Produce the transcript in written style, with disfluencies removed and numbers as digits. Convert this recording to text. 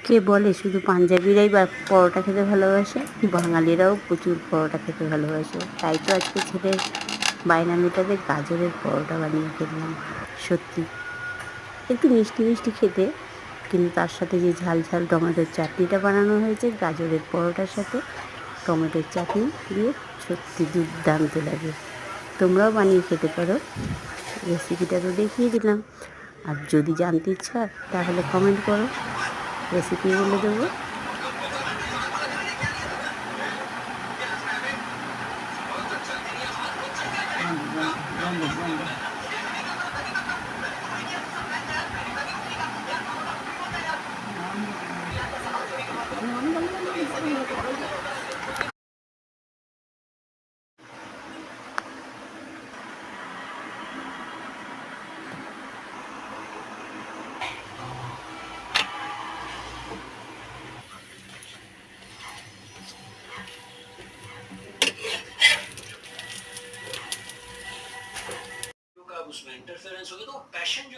কে বলে শুধু পাঞ্জাবিরাই বা পরোটা খেতে ভালোবাসে? বাঙালিরাও প্রচুর পরোটা খেতে ভালোবাসে। তাই তো আজকে ছেলের বায়না মেটাতে গাজরের পরোটা বানিয়ে ফেললাম। সত্যি একটু মিষ্টি মিষ্টি খেতে, কিন্তু তার সাথে যে ঝাল ঝাল টমেটোর চাটনিটা বানানো হয়েছে গাজরের পরোটার সাথে টমেটোর চাটনি দিয়ে, সত্যি দুর্দান্ত লাগে। তোমরাও বানিয়ে খেতে পারো। রেসিপিটা তো দেখিয়ে দিলাম। আর যদি জানতে ইচ্ছা হয় তাহলে কমেন্ট করো, রেসিপি বলে দেবো। उसमें इंटरफेरेंस होगी तो पैशन जो